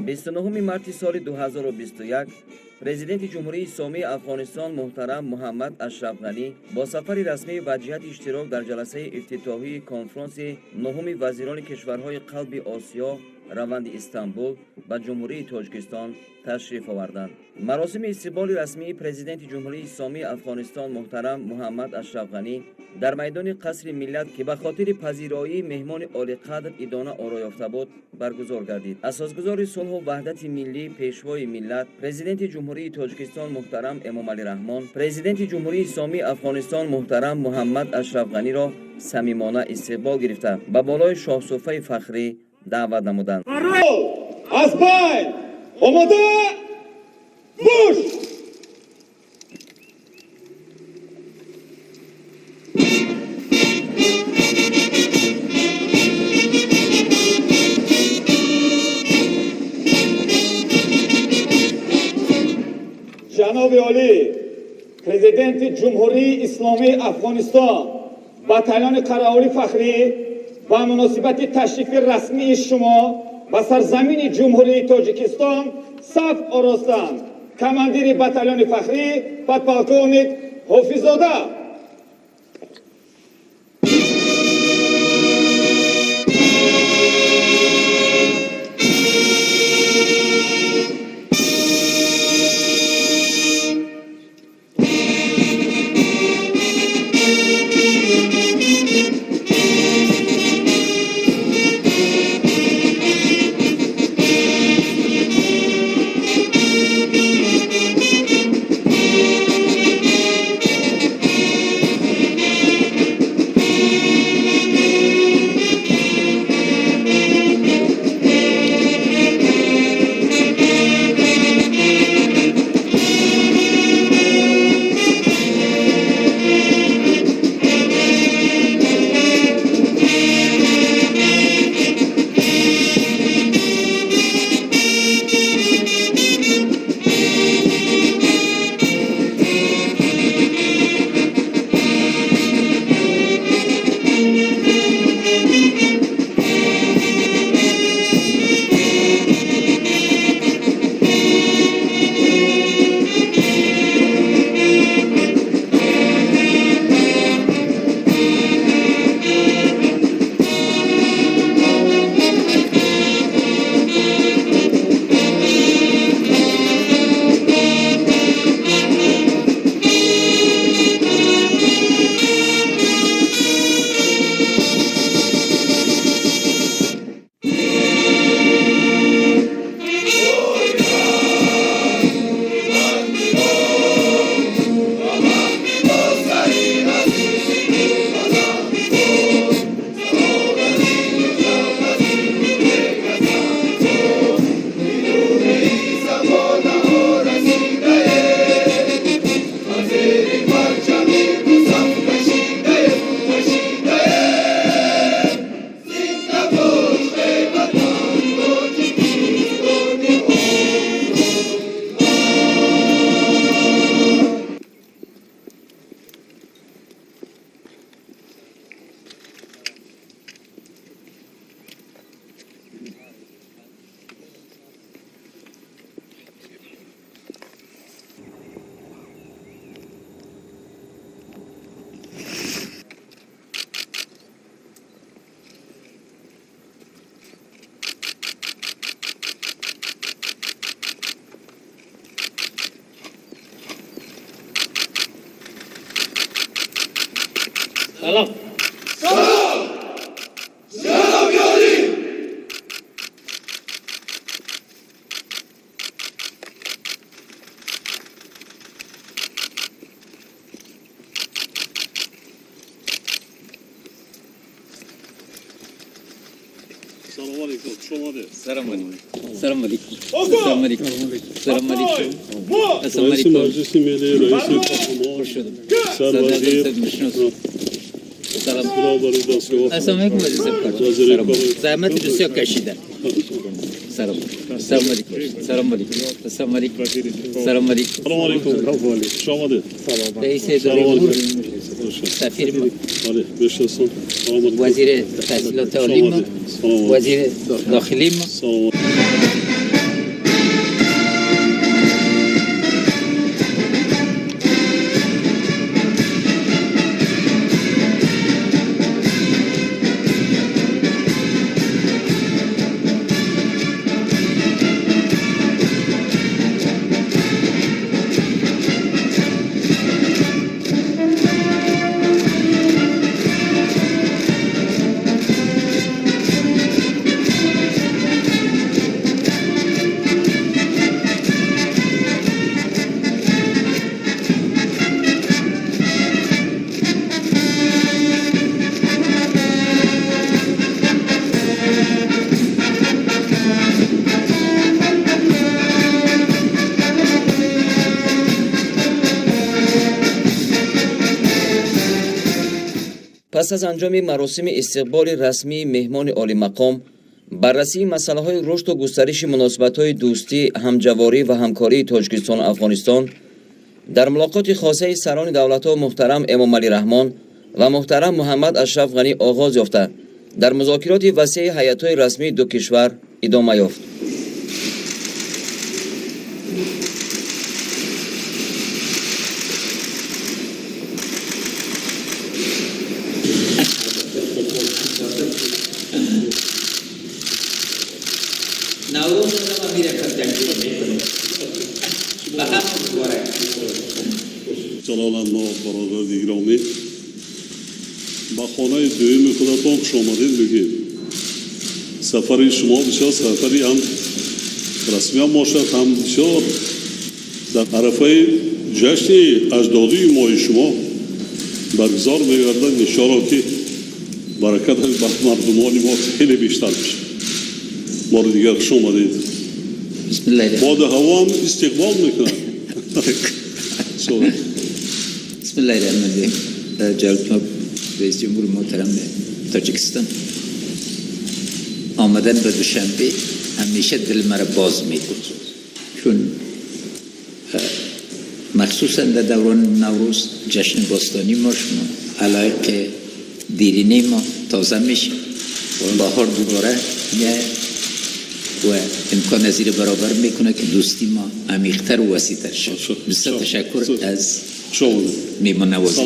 29 مارس سال 2021 پرزیدنت جمهوری اسلامی افغانستان محترم محمد اشرف غنی با سفر رسمی و جهت اشتراک در جلسه افتتاحی کنفرانس نهم وزیران کشورهای قلب آسیا روند استانبول به جمهوری تاجیکستان تشریف آوردند. مراسم استقبال رسمی پرزیدنت جمهوری اسلامی افغانستان محترم محمد اشرف غنی در میدان قصر ملت که به خاطر پذیرایی مهمان عالی‌قدر ادانه آرا یافته بود برگزار گردید. اساسگزار صلح و وحدت ملی پیشوای ملت پرزیدنت جمهوری تاجیکستان محترم امام علی رحمان پرزیدنت جمهوری اسلامی افغانستان محترم محمد اشرف غنی را صمیمانه استقبال گرفته به بالای شاهصفه فخری دعوت نمودند. از پای آماده باش. جناب عالی پرزیدنت جمهوری اسلامی افغانستان باتالون قراولی فخری با مناسبت تشریف رسمی شما به سرزمین جمهوری تاجیکستان صف آراستند. کماندیر باتالون فخری پادپالکونیک حافظ‌زاده. سلام. سلام. جناب عالی. سلام علیکم. شما ده. سلام علیکم. سلام علیکم. آقا. سلام علیکم. سلام علیکم. السلام رئیس علیکم. مجلس ملی رئیس پارلمان سربازی سلام. برای دستگاه السلام علیکم عزیز کار. زحمت بسیار کشیدن. سلام. سلام علیکم. سلام علیکم. السلام علیکم. سلام علیکم. سلام علیکم. شما ده. رئیس اداره امور سفیر بله بشناسم. وزیر تحصیلات عالی وزیر داخلی سلام پس از انجام مراسم استقبال رسمی مهمان عالی مقام، بررسی مسائل رشد و گسترش مناسبت‌های دوستی، همجواری و همکاری تاجیکستان و افغانستان در ملاقات خاصه سران دولت‌ها محترم امام علی رحمان و محترم محمد اشرف غنی آغاز یافته، در مذاکرات وسیع هیئت‌های رسمی دو کشور ادامه یافت. جلال‌المآب برادر گرامی، با خانه دویم خودتان خوش آمدید بگید. سفر شما بسیار سفری هم رسمی هم باشد، هم بسیار در عرفه جشن اجدادی ماه شما برگزار می‌گردد. انشاءالله که برکت بر مردمان ما خیلی بیشتر بشه. بار دیگر خوش آمدید. بسم الله باد هوا هم استقبال میکنن. بسم الله الرحمن الرحیم. جناب رئیس جمهور محترم تاجیکستان، آمدن به دوشنبه همیشه دل مرا باز می‌کند، چون مخصوصا در دوران نوروز جشن باستانی ما شما علایق دیرینه ما تازه میشه، بهار دوباره میاد و امکان از این برابر میکنه که دوستی ما عمیق‌تر و وسیع‌تر شد. بسیار تشکر از میهمان نوازی.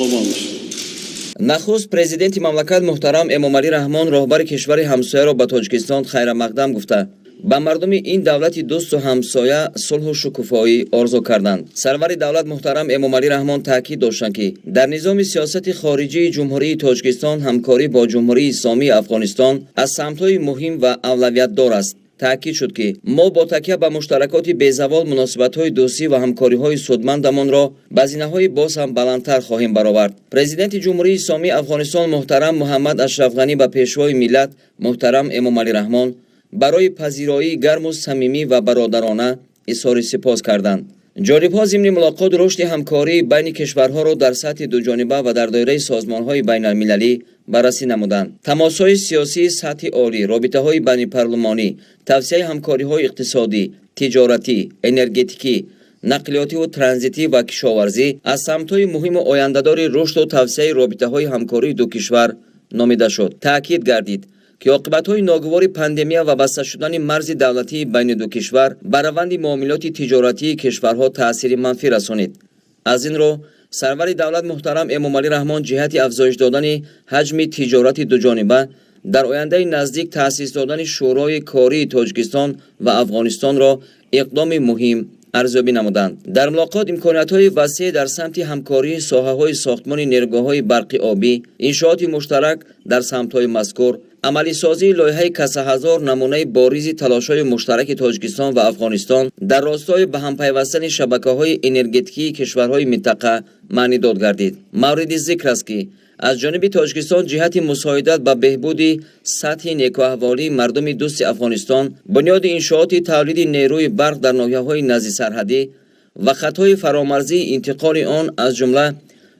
نخست پرزیدنت مملکت محترم امام علی رحمان راهبر کشور همسایه را به تاجیکستان خیر مقدم گفته به مردم این دولت دوست و همسایه صلح و شکوفایی آرزو کردند. سرور دولت محترم امام علی رحمان تاکید داشتند که در نظام سیاست خارجی جمهوری تاجیکستان همکاری با جمهوری اسلامی افغانستان از سمت‌های مهم و اولویت دار است. تاکید شد که ما با تکیه به مشترکات بی‌زوال مناسبت‌های دوستی و همکاری‌های سودمندمان را به زینه‌های باز هم بلندتر خواهیم برآورد. پرزیدنت جمهوری اسلامی افغانستان محترم محمد اشرف غنی به پیشوای ملت محترم امام علی رحمان برای پذیرایی گرم و صمیمی و برادرانه اظهار سپاس کردند. جانب‌ها ضمن ملاقات رشد همکاری بین کشورها را در سطح دوجانبه و در دایره سازمان‌های بین‌المللی بررسی نمودند. تماس‌های سیاسی سطح عالی، رابطه‌های بین‌پارلمانی، توسعه همکاری‌های اقتصادی، تجارتی، انرژتیکی، نقلیاتی و ترانزیتی و کشاورزی از سمت‌های مهم و آینده‌دار رشد و توسعه رابطه‌های همکاری دو کشور نامیده شد. تأکید گردید که عاقبت‌های ناگوار پاندمیا و بسته شدن مرز دولتی بین دو کشور بر روند معاملات تجارتی کشورها تأثیر منفی رسانید. از این رو سرور دولت محترم امام علی رحمان جهت افزایش دادن حجم تجارت دوجانبه در آینده نزدیک تأسیس دادن شورای کاری تاجیکستان و افغانستان را اقدام مهم ارزیابی نمودند. در ملاقات امکانات‌های وسیع در سمت همکاری ساحه‌های ساختمان نیروگاه‌های برق آبی، انشاءات مشترک در سمت‌های مذکور، عملی سازی لایحه کسه هزار نمونه باریز تلاش‌های مشترک تاجیکستان و افغانستان در راستای به هم پیوستن شبکه‌های انرژتیکی کشورهای منطقه معنی داد گردید. مورد ذکر است که از جانب تاجیکستان جهت مساعدت به بهبود سطح نیکوحوالی مردم دوست افغانستان بنیاد انشاءات تولید نیروی برق در ناحیه‌های نزدیک سرحدی و خطهای فرامرزی انتقال آن از جمله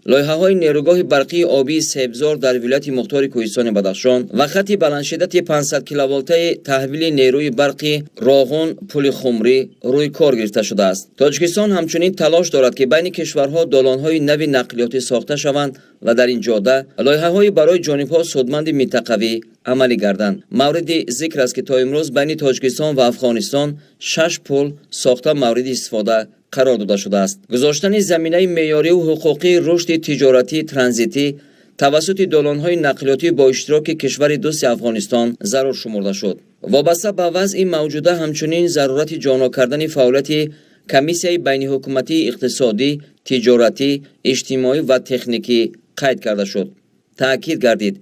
لایحه‌های نیروگاه برقی آبی سبزار در ولایت مختار کوهستان بدخشان و خط بلند شدت 500 کیلوولته تحویل نیروی برقی راغون پل خمری روی کار گرفته شده است. تاجیکستان همچنین تلاش دارد که بین کشورها دالان‌های نوی نقلیاتی ساخته شوند و در این جاده لایحه‌های برای جانب‌ها سودمند منطقوی عملی گردند. مورد ذکر است که تا امروز بین تاجیکستان و افغانستان 6 پل ساخته مورد استفاده قرار داده شده است. گذاشتن زمینه معیاری و حقوقی رشد تجارتی ترانزیتی توسط دالان‌های نقلیاتی با اشتراک کشور دوست افغانستان ضرور شمرده شد. وابسته به وضع موجوده همچنین ضرورت جانا کردن فعالیت کمیسیه بین حکومتی اقتصادی، تجارتی، اجتماعی و تکنیکی قید کرده شد. تأکید گردید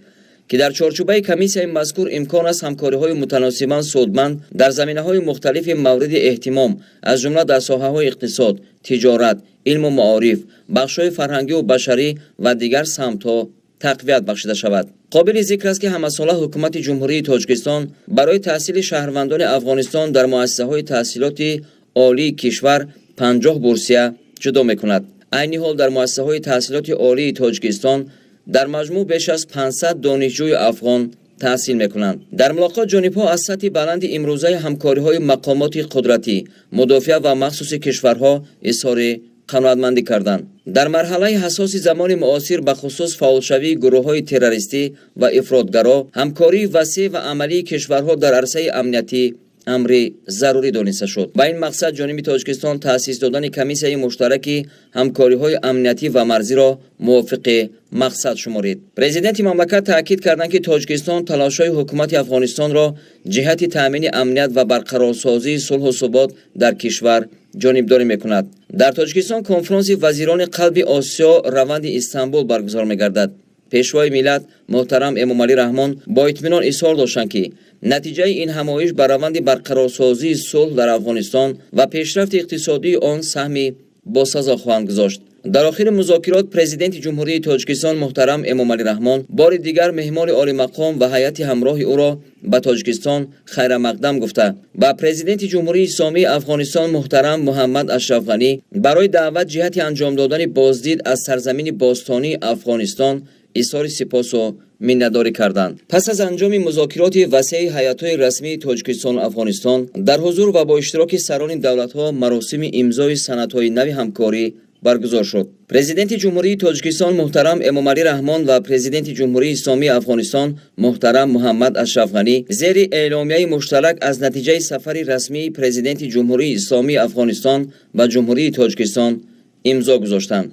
که در چارچوبه کمیسیه مذکور امکان است همکاری‌های متناسباً سودمند در زمینه‌های مختلف مورد اهتمام از جمله در ساحه‌های اقتصاد، تجارت، علم و معارف، بخش‌های فرهنگی و بشری و دیگر سمت‌ها تقویت بخشیده شود. قابل ذکر است که همساله حکومت جمهوری تاجیکستان برای تحصیل شهروندان افغانستان در مؤسسه‌های تحصیلاتی عالی کشور 50 بورسیه جدا می‌کند. عین حال در مؤسسه‌های تحصیلات عالی تاجیکستان در مجموع بیش از 500 دانشجوی افغان تحصیل میکنند. در ملاقات جانب‌ها از سطح بلند امروزه همکاری‌های مقامات قدرتی، مدافع و مخصوص کشورها اظهار قناعتمندی کردند. در مرحله حساس زمان معاصر به خصوص فعالشوی گروه‌های تروریستی و افراطگرا، همکاری وسیع و عملی کشورها در عرصه امنیتی امر ضروری دانسته شد. با این مقصد جانب تاجیکستان تأسیس دادن کمیسیون مشترک همکاری‌های امنیتی و مرزی را موافق مقصد شمارید. پرزیدنت مملکت تاکید کردند که تاجیکستان تلاش‌های حکومت افغانستان را جهت تأمین امنیت و برقرارسازی صلح و ثبات در کشور جانبداری می‌کند. در تاجیکستان کنفرانس وزیران قلب آسیا روند استانبول برگزار می‌گردد. پیشوای ملت محترم امامعلی رحمان با اطمینان اظهار داشتند که نتیجه این همایش بر روند برقرارسازی صلح در افغانستان و پیشرفت اقتصادی آن سهمی باسزا خواهند گذاشت. در آخر مذاکرات پرزیدنت جمهوری تاجیکستان محترم امامعلی رحمان بار دیگر مهمان عالی مقام و هیئت همراه او را به تاجیکستان خیر مقدم گفته و پرزیدنت جمهوری اسلامی افغانستان محترم محمد اشرف غنی برای دعوت جهت انجام دادن بازدید از سرزمین باستانی افغانستان اظهار سپاس و منتداری کردند. پس از انجام مذاکرات وسیع هیئت‌های رسمی تاجیکستان و افغانستان در حضور و با اشتراک سران دولت‌ها مراسم امضای سندهای نو همکاری برگزار شد. پرزیدنت جمهوری تاجیکستان محترم امامعلی رحمان و پرزیدنت جمهوری اسلامی افغانستان محترم محمد اشرف غنی زیر اعلامیه مشترک از نتیجه سفر رسمی پرزیدنت جمهوری اسلامی افغانستان و جمهوری تاجیکستان امضا گذاشتند.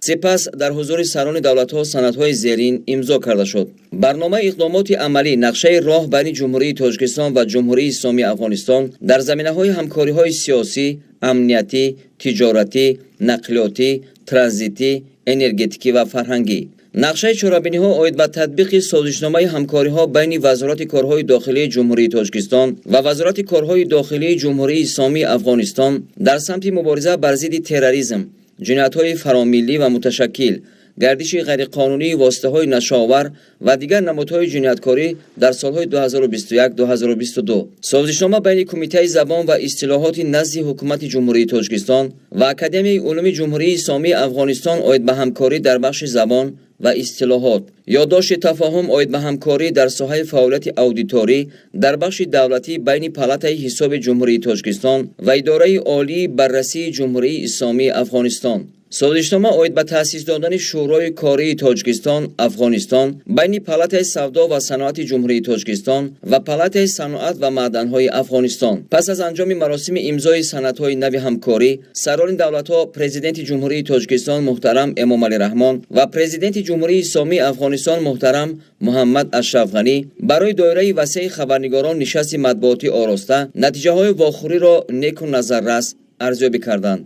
سپس در حضور سران دولت‌ها سندهای زیرین امضا کرده شد. برنامه اقدامات عملی نقشه راه بین جمهوری تاجیکستان و جمهوری اسلامی افغانستان در زمینه‌های همکاری‌های سیاسی، امنیتی، تجارتی، نقلیاتی، ترانزیتی، انرژتیکی و فرهنگی. نقشه چاره‌بینی‌ها آید به تطبیق سازشنامه همکاری‌ها بین وزارت کارهای داخلی جمهوری تاجیکستان و وزارت کارهای داخلی جمهوری اسلامی افغانستان در سمت مبارزه بر ضد تروریسم، جنایت‌های فراملی و متشکل، گردش غیرقانونی واسطه‌های نشاور و دیگر نمودهای جنایتکاری در سال‌های 2021-2022. سازشنامه بین کمیته زبان و اصطلاحات نزد حکومت جمهوری تاجیکستان و اکادمی علوم جمهوری اسلامی افغانستان آید به همکاری در بخش زبان و اصطلاحات. یادداشت تفاهم آید به همکاری در ساحه فعالیت اودیتوری در بخش دولتی بین پالات حساب جمهوری تاجیکستان و اداره عالی بررسی جمهوری اسلامی افغانستان. سازشنامه آید به تأسیس دادن شورای کاری تاجیکستان افغانستان بین پالات سودا و صنعت جمهوری تاجیکستان و پالات صنعت و معدن‌های افغانستان. پس از انجام مراسم امضای سندهای نو همکاری، سران دولت‌ها پرزیدنت جمهوری تاجیکستان محترم امامعلی رحمان و پرزیدنت جمهوری اسلامی افغانستان محترم محمد اشرف غنی برای دایره وسیع خبرنگاران نشست مطبوعاتی آراسته نتیجه‌های واخوری را نیک و نظررس ارزیابی کردند.